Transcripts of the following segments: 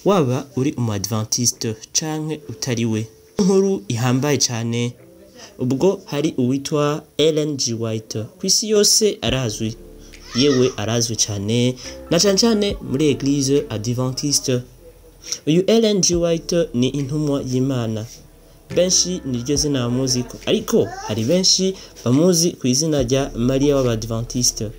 waba uri umu Adventiste canke utariwe. Inkuru ihambaye cyane ubwo hari uwitwa Ellen G. White kwisi yose arazwi, yewe arazwi cyane na cyane muri Eglise Adventiste. Uyu Ellen G. White ni intumwa y'Imana, benshi niryo zina bamuziko, ariko hari benshi bamuzi ku izina rya Maria w'Abadventiste.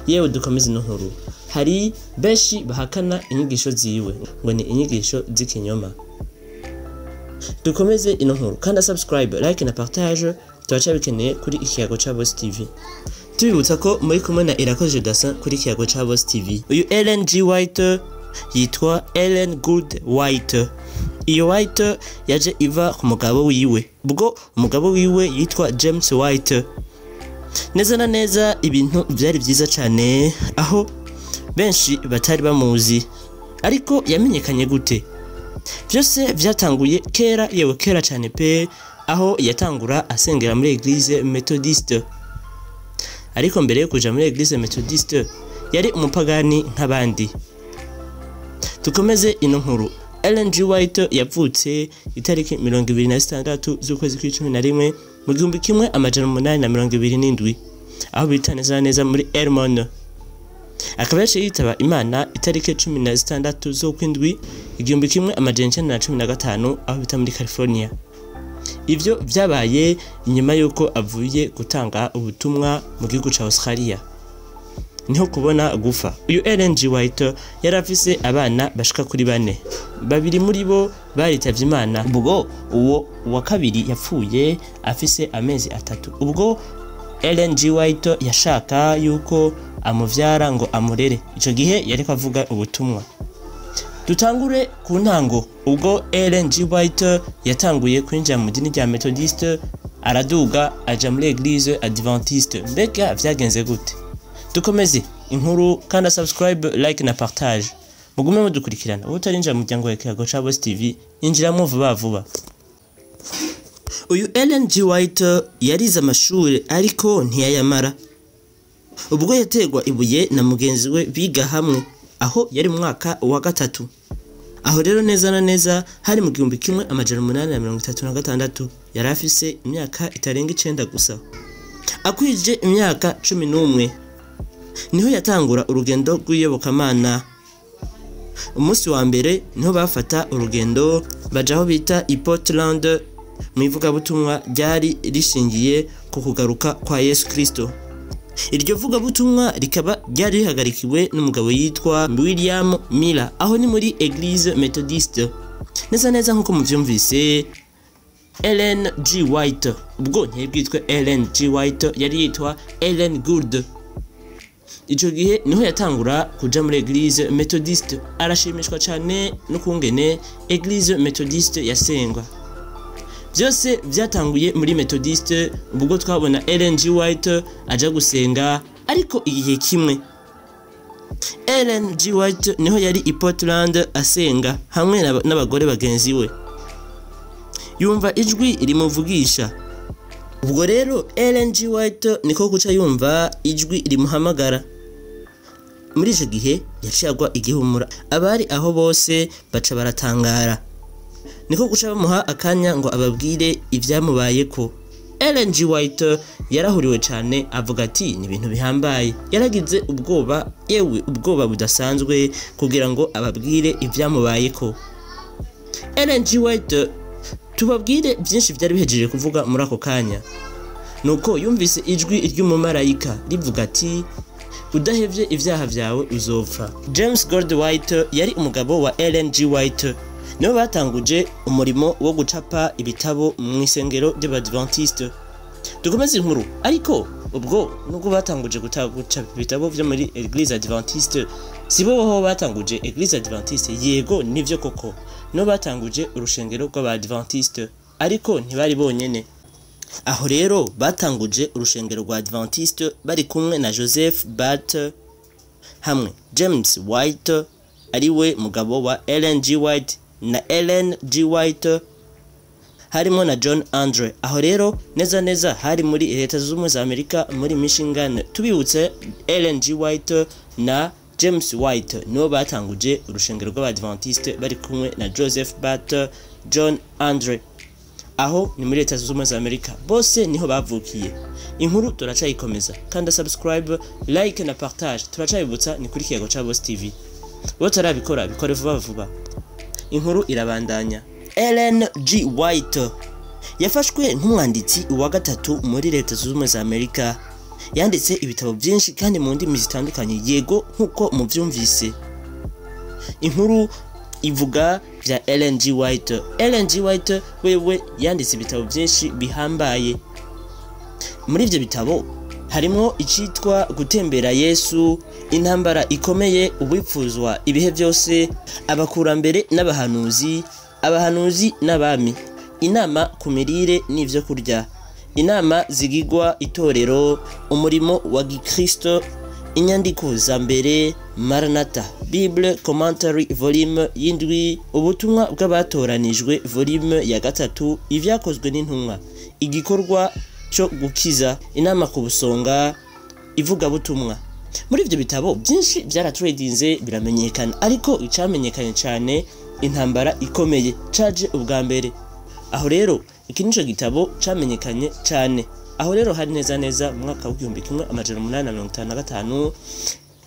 Yewe dukomeze ino nkuru, hari benshi bahakana inyigisho ziwe ngo ni inyigisho z'ikinyoma. Dukomeze ino nkuru, kanda subscribe, like na partage, tubaca bikeneye kuri Ikiyago ca Boss TV. Tubibutsa ko muri kumwe na Irakoze Dasin kuri Ikiyago ca Boss TV. Uyu Ellen G. White yitwa Ellen Good White. Iyo White yaje iva ku mugabo wiwe, ubwo umugabo wiwe yitwa James White. Neza na neza ibintu byari byiza cyane, aho benshi batari bamuzi, ariko yamenyekanye gute? Byose byatanguye kera, yewe kera cyane pe, aho yatangura asengera muri Eglise Methodiste. Ariko mbere yo kuja muri Eglise Methodiste yari umupagani nk'abandi. Tukomeze ino nkuru. Ellen G. White yapfutse itariki 26 z'ukwezi kwa11 mu 1827 aho bita neza muri Elmon. Akaba yaciye yitaba Imana itariki 16 z'ukwindwi 1915 aho bita muri California. Ivyo byabaye inyuma yuko avuye gutanga ubutumwa mu gihugu ca Australia, niho kubona gufa. Uyu Ellen G. White yarafise abana bashika kuri 4, babiri muri bo baritavye Imana, ubwo uwo wa kabiri yapfuye afise amezi 3. Ubwo Ellen G. White yashaka yuko amuvyara ngo amurere, ico gihe yariko avuga ubutumwa. Dutangure ku ntango. Ubwo Ellen G. White yatanguye kwinjira mu dini rya Methodiste, araduga aja muri Eglise Adventiste. Mbega vyagenze gute? Dukomeze inkuru, kanda subscribe, like na partage. Mugume mudukurikirana. Utarinjira mu muryango wa Ikiyago ca Boss TV, injiramo vuba vuba. Uyu Ellen G. White yarize amashuri ariko ntiyayamara. Ubwo yategwa ibuye na mugenzi we biga hamwe, aho yari mu mwaka wa 3. Aho rero neza na neza hari mu 1836 yari afise imyaka itarenga 9 gusa. Akwije imyaka 11 niho yatangura urugendo rw'iyobokamana. Umunsi wa mbere niho bafata urugendo bajaho bita i Portland, mu ivugabutumwa ryari rishingiye ku kugaruka kwa Yesu Kristo. Iryo vugabutumwa rikaba ryari rihagarikiwe n'umugabo yitwa William Miller, aho ni muri Eglise Methodiste. Neza neza nkuko muvyumvise, Ellen G. White ubwo ntiyibwitwe Ellen G. White, yari yitwa Ellen Good. Ico gihe niho yatangura kuja muri Eglise Methodiste. Arashimishwa cyane no kungene Eglise Methodiste yasengwa. Byose byatanguye muri Methodiste, ubwo twabona Ellen G. White aja gusenga, ariko igihe kimwe Ellen G. White niho yari i Portland asenga hamwe n'abagore bagenzi we. Yumva ijwi rimuvugisha. Ubwo rero Ellen G. White niko guca yumva ijwi rimuhamagara. Muri icyo gihe yacagwa igihumura, abari aho bose baca baratangara. Niko guca bamuha akanya ngo ababwire ivyamubayeko. Ellen G. White yarahuriwe cyane, avuga ati ni ibintu bihambaye. Yaragize ubwoba, yewe ubwoba budasanzwe, kugira ngo ababwire ivyamubayeko. Ellen G. White tubabwire byinshi byari bihejeje kuvuga muri ako kanya. Nuko yumvise ijwi ry'umumarayika rivuga ati udahevye ivyaha vyawe uzopfa. James Gold White yari umugabo wa Ellen G. White. Nibo batanguje umurimo wo gucapa ibitabo mu isengero ry'Abadventiste. Dukomeze inkuru, ariko ubwo nubwo batanguje gucapa ibitabo byo muri Eglise Adventiste, sibo ho batanguje Eglise Adventiste. Yego nivyo koko, no batanguje urushengero rw'Abadventiste, ariko ntibari bonyene. Aho rero batanguje urushengero rwa Adventiste bari kumwe na Joseph Bart hamwe James White ariwe mugabo wa Ellen G. White na Ellen G. White harimo na John Andre. Aho rero neza hari muri Leta z'Ubumwe za Amerika muri Michigan. Tubibutse Ellen G. White na James White nibo batanguje urushengero rw'Abadventiste bari kumwe na Joseph Butler, John Andre. Aho ni muri Leta Zunze Ubumwe za Amerika, bose niho bavukiye. Inkuru turacayikomeza, kanda subscribe, like na partage. Turacayibutsa ni kuri Kiyago ca Boss TV. Bo tarabikora bikore vuba vuba. Inkuru irabandanya. Ellen G. White yafashwe nk'umwanditsi wa gatatu muri Leta Zunze Ubumwe za Amerika. Yanditse ibitabo byinshi kandi mu ndimi zitandukanye, yego nkuko muvyumvise. Inkuru ivuga bya Ellen G. White. Ellen G. White wewe yanditse ibitabo byinshi bihambaye. Muri ivyo bitabo harimo icitwa Gutembera Yesu, Intambara ikomeye, Ubwipfuzwa ibihe byose, Abakurambere n'abahanuzi, Abahanuzi n'abami, Inama ku mirire n'ivyo kurya, Inama zigigwa itorero, Umurimo wa Gikristo, Inyandiko za mbere, Maranatha, Bible Commentary volume y'indwi, Ubutumwa bw'abatoranijwe volume ya gatatu, Ivyakozwe n'intumwa, Igikorwa cyo gukiza, Inama ku busonga, Ivuga butumwa. Muri ivyo bitabo byinshi byaratradinze biramenyekana, ariko icamenyekanye cyane Intambara ikomeye caje ubwa mbere. Aho rero iki nico gitabo camenyekanye cyane. Aho rero hari neza mu mwaka w'1855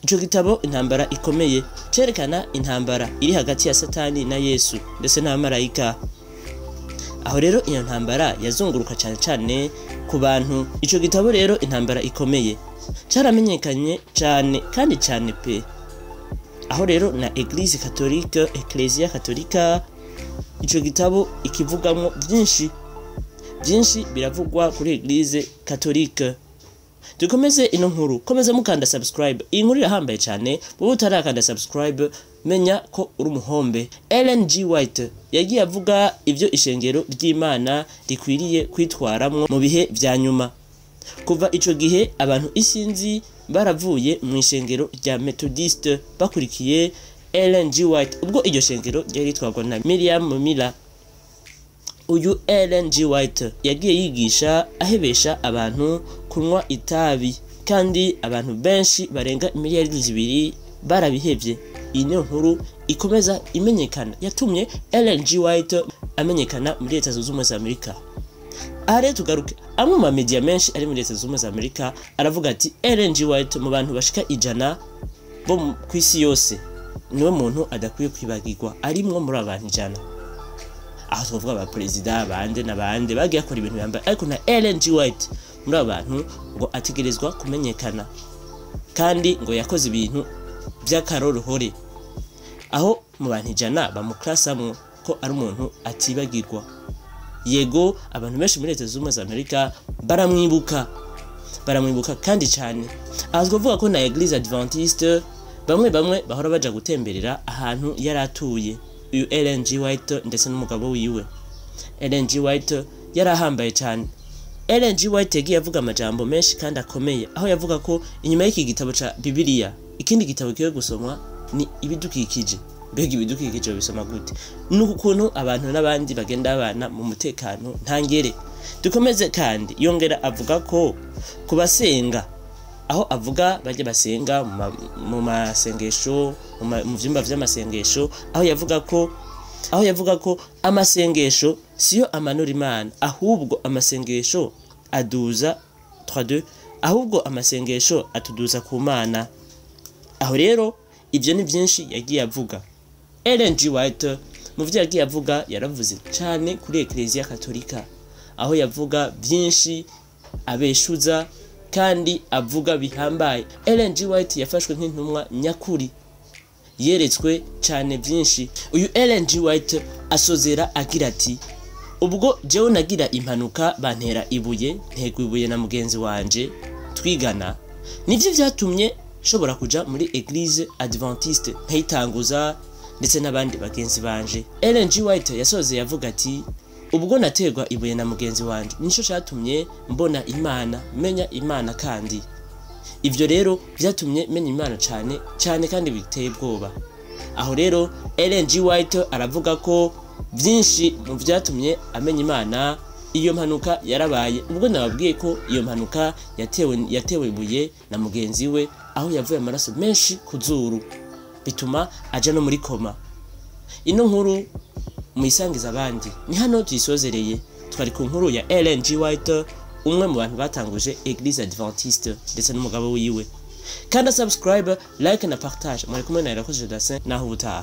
ico gitabo Intambara ikomeye cerekana intambara iri hagati ya Satani na Yesu ndetse n'abamarayika. Aho rero iyo ntambara yazunguruka cyane ku bantu. Ico gitabo rero Intambara ikomeye caramenyekanye cyane kandi cyane pe. Aho rero na Ecclesia Katolika ico gitabo ikivugamwo byinshi biravugwa kuri Eglise Katolika. Dukomeze ino nkuru, komeza mukanda subscribe. Iyi nkuru irahambaye cyane, wowe utarakanda subscribe menya ko uri umuhombe. Ellen G. White yagiye avuga ivyo ishengero ry'Imana rikwiriye kwitwaramwo mu bihe vya nyuma. Kuva ico gihe abantu isinzi baravuye mu ishengero rya Methodiste bakurikiye Ellen G. White, ubwo iryo shengero ryari ritwarwa na Miriam Miller. Uyu Ellen G. White yagiye yigisha ahebesha abantu kunywa itabi, kandi abantu benshi barenga miliyari 2 barabihevye. Iyi niyo nkuru ikomeza imenyekana, yatumye Ellen G. White amenyekana muri Leta Zunze Ubumwe za Amerika. Are tugaruke, amwe mu media menshi ari muri Leta Zunze Ubumwe za Amerika aravuga ati Ellen G. White mu bantu bashika 100 bo kwisi yose niwe muntu adakwiye kwibagirwa, arimwo muri abantu 100. Aho tuvuga aba president bande nabande bagiye akora ibintu yambaye, ariko na Ellen G. White muri abantu ngo ategerezwa kumenyekana, kandi ngo yakoze ibintu by'akaroruhore. Aho mu bantu 100 bamuklasamwo ko ari umuntu atibagirwa. Yego abantu benshi muri Leta Zunze Ubumwe za Amerika baramwibuka kandi cyane. Aho twavuga ko na Eglise Adventiste bamwe bahora baja gutemberera ahantu yaratuye uyu Ellen G. White ndetse n'umugabo wiwe. Ellen G. White yarahambaye cyane. Ellen G. White yagiye avuga amajambo menshi kandi akomeye, aho yavuga ko inyuma y'iki gitabo ca Bibiliya ikindi gitabo kiyo gusomwa ni ibidukikije. Mbega ibidukikije bisoma gute? Nukuntu abantu n'abandi bagenda abana mu mutekano ntangere. Dukomeze kandi yongera avuga ko kubasenga, aho avuga bajye basenga mu masengesho, mu vyumba vy'amasengesho, aho yavuga ko amasengesho siyo amanura Imana, ahubwo amasengesho aduza 32, ahubwo amasengesho atuduza ku Mana. Aho rero ivyo ni byinshi yagiye avuga. Ellen G. White mu vyo yagiye avuga yaravuze cyane kuri Ecclesia Katolika, aho yavuga byinshi abeshuza kandi avuga bihambaye. Ellen G. White yafashwe nk'intumwa nyakuri, yeretswe cyane byinshi. Uyu Ellen G. White asozera agira ati ubwo jewe nagira impanuka bantera ibuye, ntego ibuye na mugenzi wanje twigana, nivyo vyatumye shobora kuja muri Eglise Adventiste nkayitanguza ndetse n'abandi bagenzi banje. Ellen G. White yasoze yavuga ati ubwo nategwa ibuye na mugenzi wanje nico cyatumye mbona Imana, menya Imana, kandi ivyo rero byatumye menya Imana cyane kandi biteye ubwoba. Aho rero Ellen G. White aravuga ko byinshi mu byatumye amenya Imana iyo mpanuka yarabaye, ubwo nababwiye ko iyo mpanuka yatewe ibuye na mugenzi we, aho yavuye amaraso menshi ku zuru bituma aja no muri koma. Ino nkuru muyisangiza abandi. Ni hano tuyisozereye. Twari ku nkuru ya Ellen G. White, umwe mu bantu batanguje Eglise Adventiste ndetse n'umugabo wiwe. Kanda subscribe, like na partage. Mwari kumwe na Irakoze Jodassin naho ubutaha.